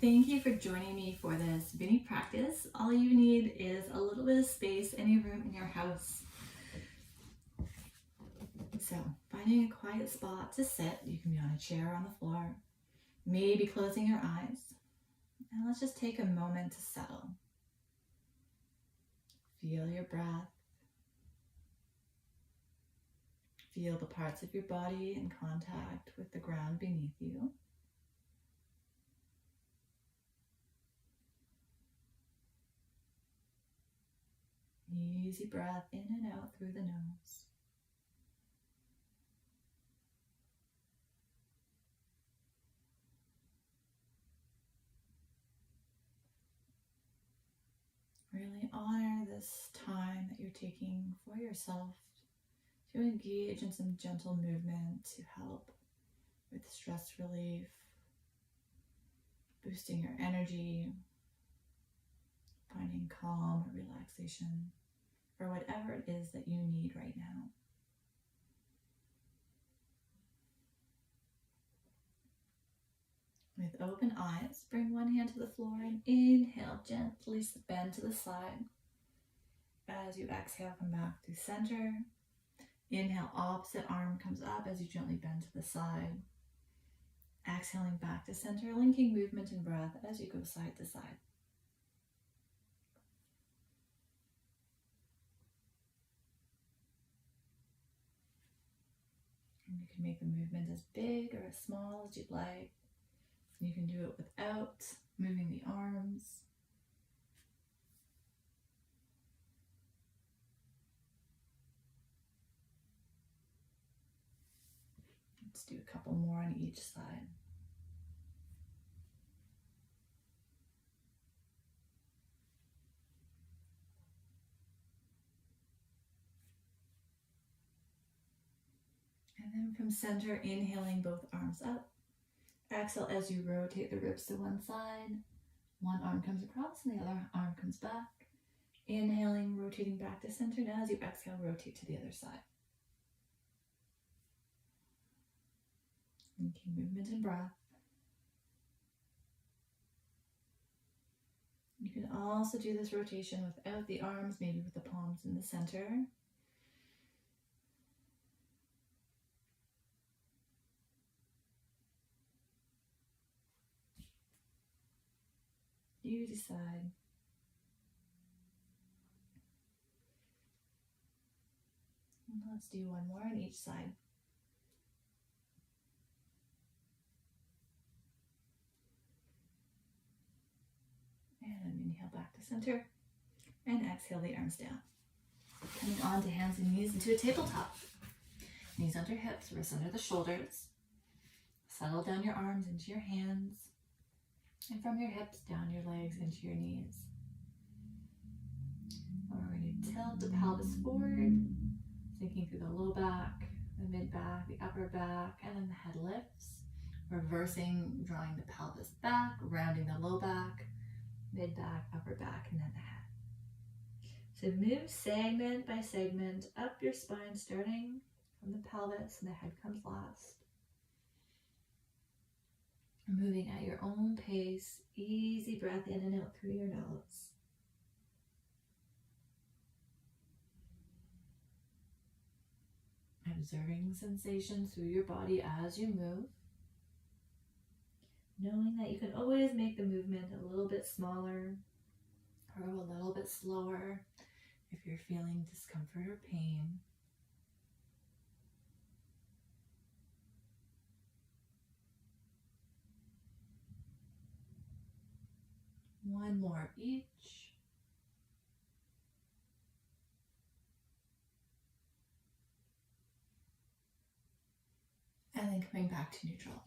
Thank you for joining me for this mini practice. All you need is a little bit of space, any room in your house. So, finding a quiet spot to sit. You can be on a chair or on the floor, maybe closing your eyes. And let's just take a moment to settle. Feel your breath. Feel the parts of your body in contact with the ground beneath you. Easy breath in and out through the nose. Really honor this time that you're taking for yourself to engage in some gentle movement to help with stress relief, boosting your energy, finding calm or relaxation, or whatever it is that you need right now. With open eyes, bring one hand to the floor and inhale, gently bend to the side. As you exhale, come back to center. Inhale, opposite arm comes up as you gently bend to the side. Exhaling back to center, linking movement and breath as you go side to side. And you can make the movement as big or as small as you'd like. You can do it without moving the arms. Let's do a couple more on each side. And then from center, inhaling both arms up. Exhale as you rotate the ribs to one side. One arm comes across and the other arm comes back. Inhaling, rotating back to center. Now as you exhale, rotate to the other side. Linking movement and breath. You can also do this rotation without the arms, maybe with the palms in the center. You decide. And let's do one more on each side. And inhale back to center. And exhale the arms down. Coming onto hands and knees into a tabletop. Knees under hips, wrists under the shoulders. Settle down your arms into your hands. And from your hips, down your legs into your knees. We're going to tilt the pelvis forward, sinking through the low back, the mid back, the upper back, and then the head lifts. Reversing, drawing the pelvis back, rounding the low back, mid back, upper back, and then the head. So move segment by segment up your spine, starting from the pelvis, and the head comes last. Moving at your own pace, easy breath in and out through your nose. Observing sensations through your body as you move. Knowing that you can always make the movement a little bit smaller or a little bit slower if you're feeling discomfort or pain. One more of each. And then coming back to neutral.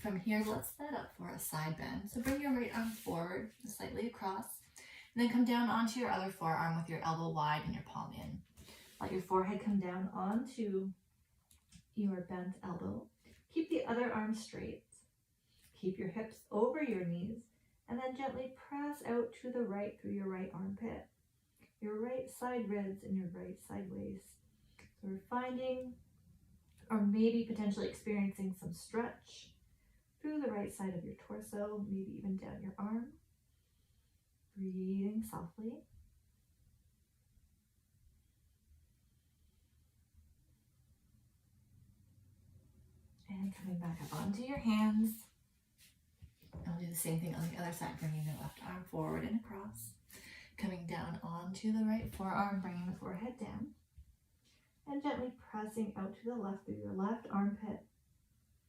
From here, let's set up for a side bend. So bring your right arm forward, slightly across, and then come down onto your other forearm with your elbow wide and your palm in. Let your forehead come down onto your bent elbow. Keep the other arm straight. Keep your hips over your knees. And then gently press out to the right through your right armpit, your right side ribs, and your right side waist. So we're finding, or maybe potentially experiencing some stretch through to the right side of your torso, maybe even down your arm. Breathing softly. And coming back up onto your hands. I'll do the same thing on the other side, bringing the left arm forward and across. Coming down onto the right forearm, bringing the forehead down. And gently pressing out to the left through your left armpit,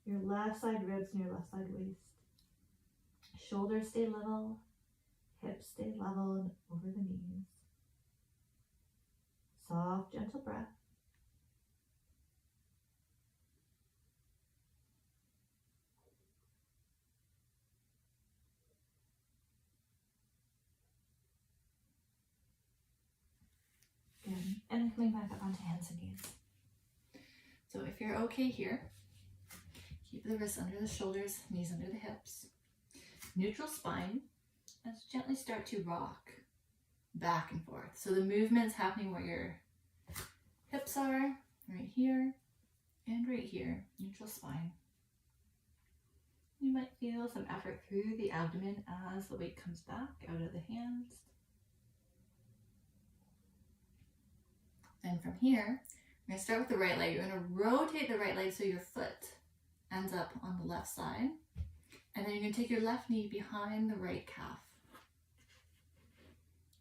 your left side ribs, and your left side waist. Shoulders stay level, hips stay level and over the knees. Soft, gentle breath. Good. And then coming back up onto hands and knees. So if you're okay here, keep the wrists under the shoulders, knees under the hips. Neutral spine. Let's gently start to rock back and forth. So the movement's happening where your hips are, right here and right here. Neutral spine. You might feel some effort through the abdomen as the weight comes back out of the hands. And from here, we're going to start with the right leg. You're going to rotate the right leg so your foot ends up on the left side. And then you're going to take your left knee behind the right calf.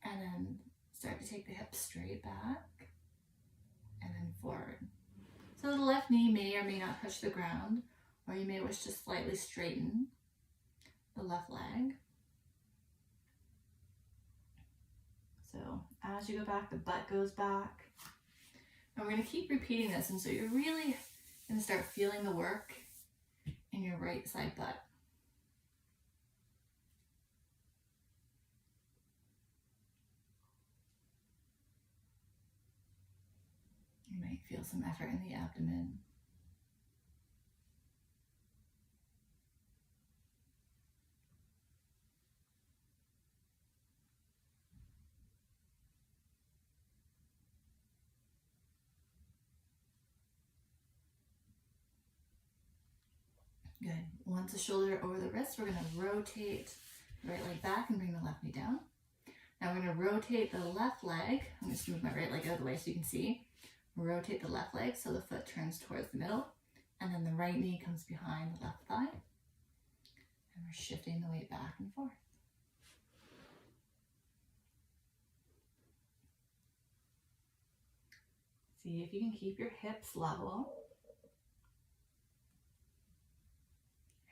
And then start to take the hips straight back and then forward. So the left knee may or may not touch the ground, or you may wish to slightly straighten the left leg. So as you go back, the butt goes back. And we're going to keep repeating this. And so you're really going to start feeling the work in your right side butt. You might feel some effort in the abdomen. Good. Once the shoulder over the wrist, we're going to rotate the right leg back and bring the left knee down. Now we're going to rotate the left leg. I'm just going to move my right leg out of the way so you can see. Rotate the left leg so the foot turns towards the middle, and then the right knee comes behind the left thigh. And we're shifting the weight back and forth. See if you can keep your hips level.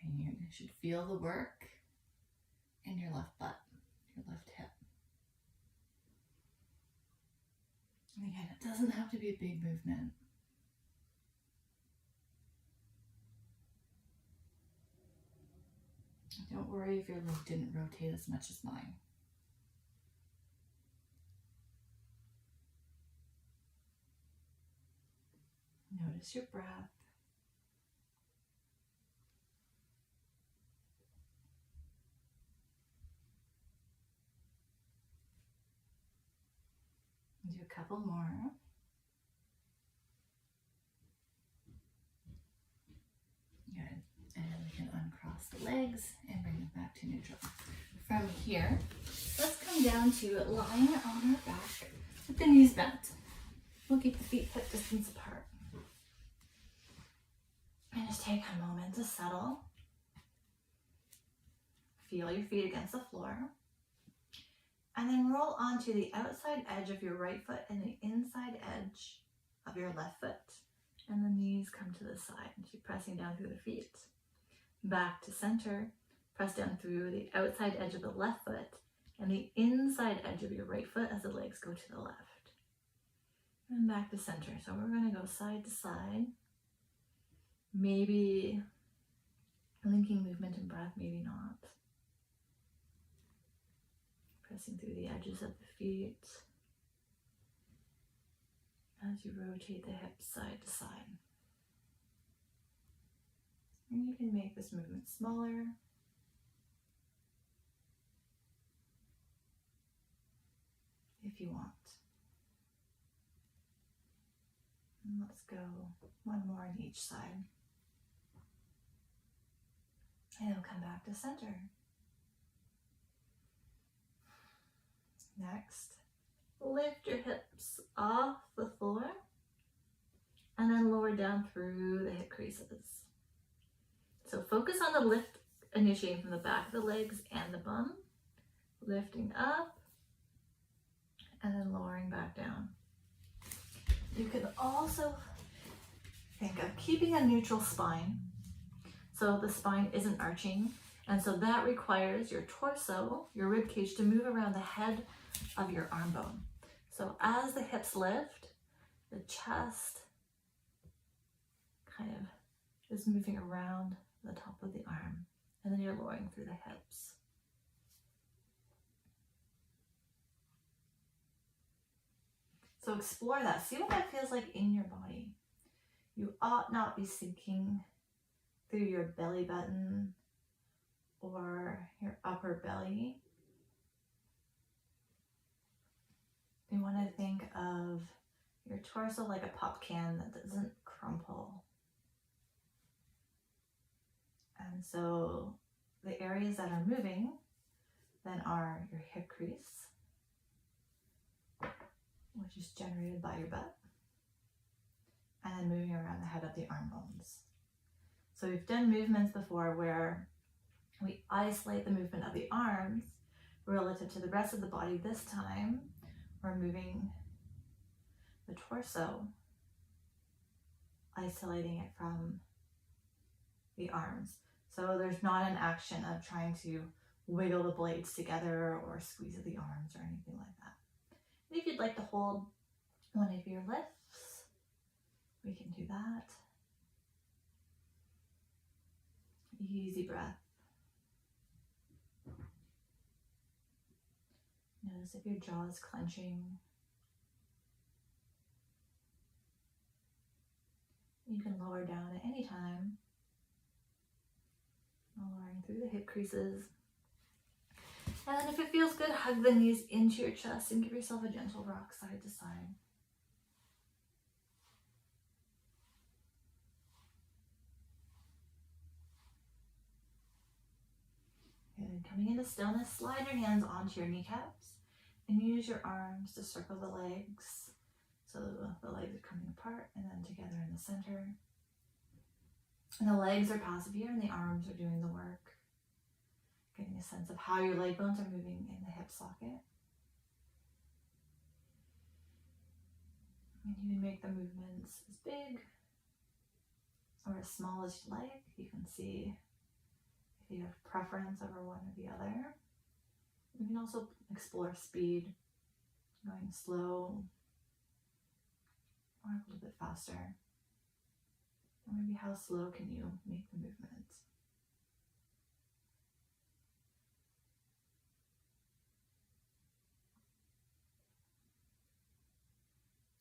And you should feel the work in your left butt, your left hip. And again, it doesn't have to be a big movement. Don't worry if your leg didn't rotate as much as mine. Notice your breath. Do a couple more. Good. And we can uncross the legs and bring them back to neutral. From here, let's come down to lying on our back with the knees bent. We'll keep the feet hip distance apart. And just take a moment to settle. Feel your feet against the floor. And then roll onto the outside edge of your right foot and the inside edge of your left foot. And the knees come to the side and keep pressing down through the feet. Back to center, press down through the outside edge of the left foot and the inside edge of your right foot as the legs go to the left. And back to center. So we're going to go side to side. Maybe linking movement and breath, maybe not. Pressing through the edges of the feet as you rotate the hips side to side. And you can make this movement smaller. If you want. And let's go one more on each side. And then come back to center. Next, lift your hips off the floor and then lower down through the hip creases. So focus on the lift initiating from the back of the legs and the bum, lifting up and then lowering back down. You can also think of keeping a neutral spine. So the spine isn't arching, and so that requires your torso, your rib cage, to move around the head of your arm bone. So as the hips lift, the chest kind of is moving around the top of the arm, and then you're lowering through the hips. So explore that. See what that feels like in your body. You ought not be sinking through your belly button or your upper belly. You want to think of your torso like a pop can that doesn't crumple. And so the areas that are moving then are your hip crease, which is generated by your butt, and then moving around the head of the arm bones. So we've done movements before where we isolate the movement of the arms relative to the rest of the body. This time, we're moving the torso, isolating it from the arms. So there's not an action of trying to wiggle the blades together or squeeze the arms or anything like that. And if you'd like to hold one of your lifts, we can do that. Easy breath. Notice if your jaw is clenching. You can lower down at any time, lowering through the hip creases. And then if it feels good, hug the knees into your chest and give yourself a gentle rock side to side. Good. Coming into stillness, slide your hands onto your kneecaps and use your arms to circle the legs. So the legs are coming apart and then together in the center. And the legs are passive here and the arms are doing the work. Getting a sense of how your leg bones are moving in the hip socket. And you can make the movements as big or as small as you like. You can see if you have preference over one or the other. You can also explore speed, going slow or a little bit faster. Or maybe how slow can you make the movements?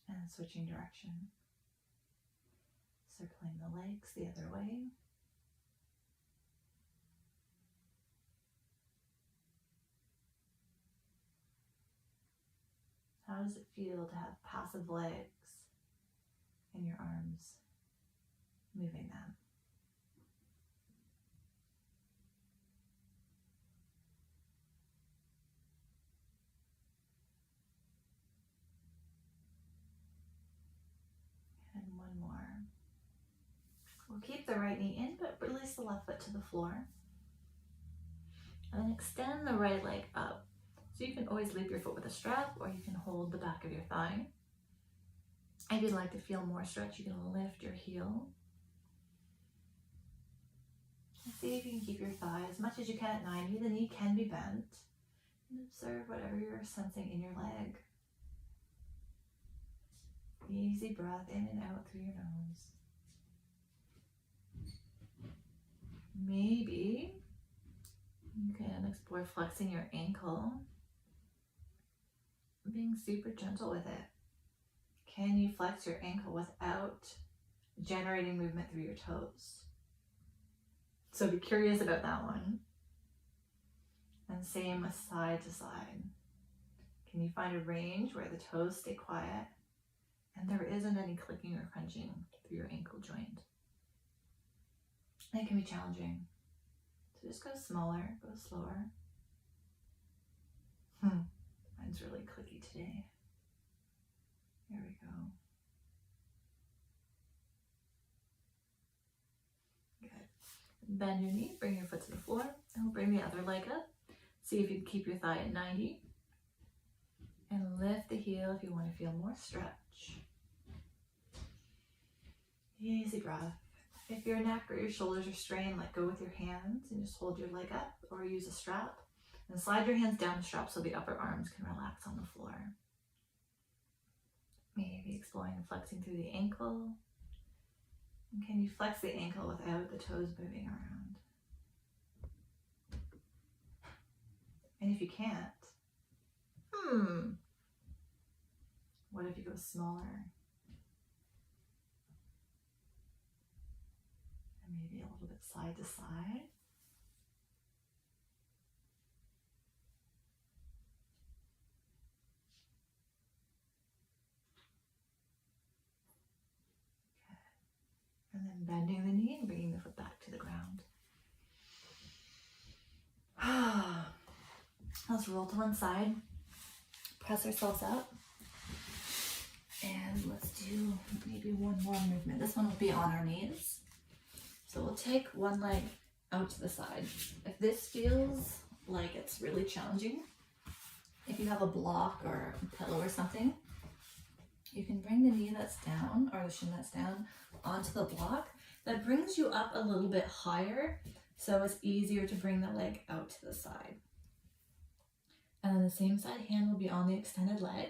And switching direction. Circling the legs the other way. How does it feel to have passive legs and your arms moving them? And one more. We'll keep the right knee in, but release the left foot to the floor. And then extend the right leg up. So you can always leap your foot with a strap, or you can hold the back of your thigh. If you'd like to feel more stretch, you can lift your heel. And see if you can keep your thigh as much as you can at 90. The knee can be bent. And observe whatever you're sensing in your leg. Easy breath in and out through your nose. Maybe you can explore flexing your ankle, being super gentle with it. Can you flex your ankle without generating movement through your toes? So be curious about that one. And same with side to side. Can you find a range where the toes stay quiet and there isn't any clicking or crunching through your ankle joint? It can be challenging. just go smaller, go slower. Mine's really clicky today. There we go. Good. Bend your knee, bring your foot to the floor, and we'll bring the other leg up. See if you can keep your thigh at 90. And lift the heel if you want to feel more stretch. Easy breath. If your neck or your shoulders are strained, let go with your hands and just hold your leg up or use a strap. And slide your hands down the strap so the upper arms can relax on the floor. Maybe exploring and flexing through the ankle. And can you flex the ankle without the toes moving around? And if you can't, what if you go smaller? And maybe a little bit side to side. Good. And then bending the knee and bringing the foot back to the ground. Let's roll to one side. Press ourselves up. And let's do maybe one more movement. This one will be on our knees. So we'll take one leg out to the side. If this feels like it's really challenging, if you have a block or a pillow or something, you can bring the knee that's down or the shin that's down onto the block. That brings you up a little bit higher, so it's easier to bring the leg out to the side. And then the same side hand will be on the extended leg.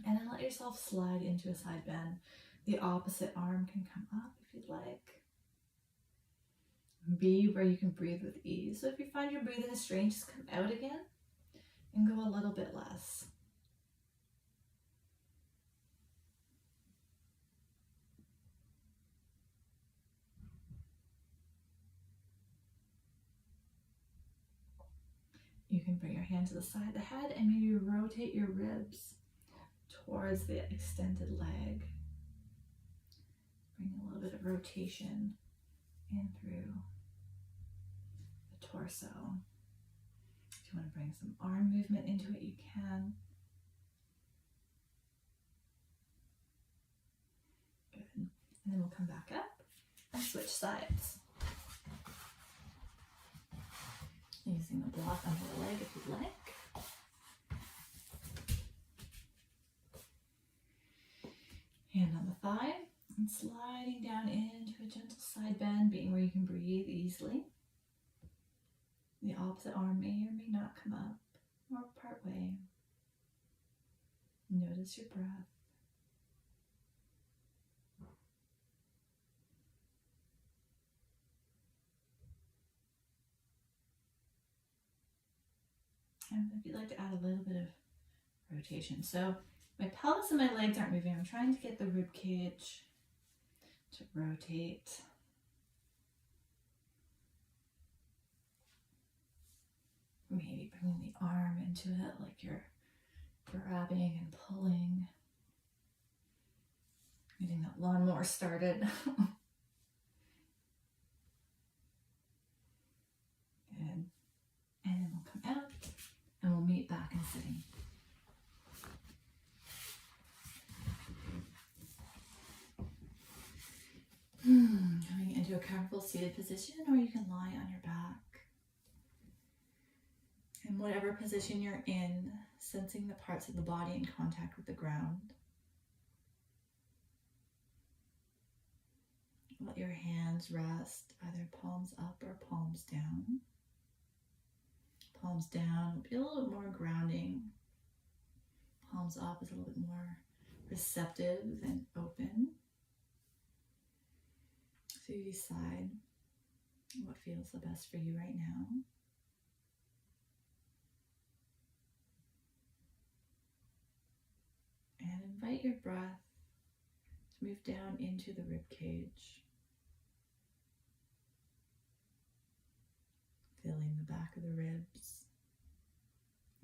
And then let yourself slide into a side bend. The opposite arm can come up if you'd like. Be where you can breathe with ease. So if you find your breathing is strange, just come out again and go a little bit less. You can bring your hand to the side of the head and maybe rotate your ribs towards the extended leg. Bring a little bit of rotation in through the torso. If you want to bring some arm movement into it, you can. Good. And then we'll come back up and switch sides. Using the block under the leg if you'd like. Hand on the thigh and sliding down into a gentle side bend, being where you can breathe easily. The opposite arm may or may not come up or part way. Notice your breath. And if you'd like to add a little bit of rotation. So my pelvis and my legs aren't moving. I'm trying to get the rib cage to rotate. Maybe bringing the arm into it like you're grabbing and pulling. Getting that lawnmower started. Good. And then we'll come out and we'll meet back in sitting. Coming into a comfortable seated position, or you can lie on your back. In whatever position you're in, sensing the parts of the body in contact with the ground. Let your hands rest, either palms up or palms down. Palms down will be a little bit more grounding. Palms up is a little bit more receptive and open. So you decide what feels the best for you right now. And invite your breath to move down into the rib cage. Filling the back of the ribs,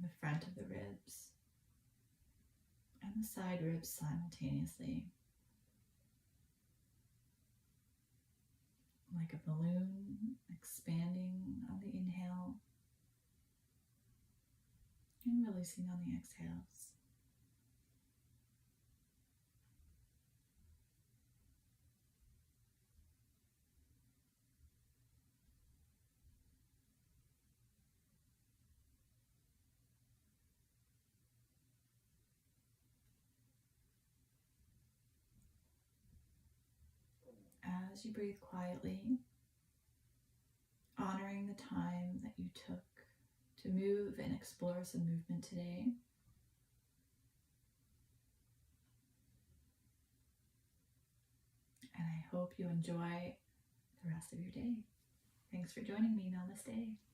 the front of the ribs, and the side ribs simultaneously. Like a balloon expanding releasing on the exhales. As you breathe quietly, honoring the time that you took to move and explore some movement today. And I hope you enjoy the rest of your day. Thanks for joining me. Namaste.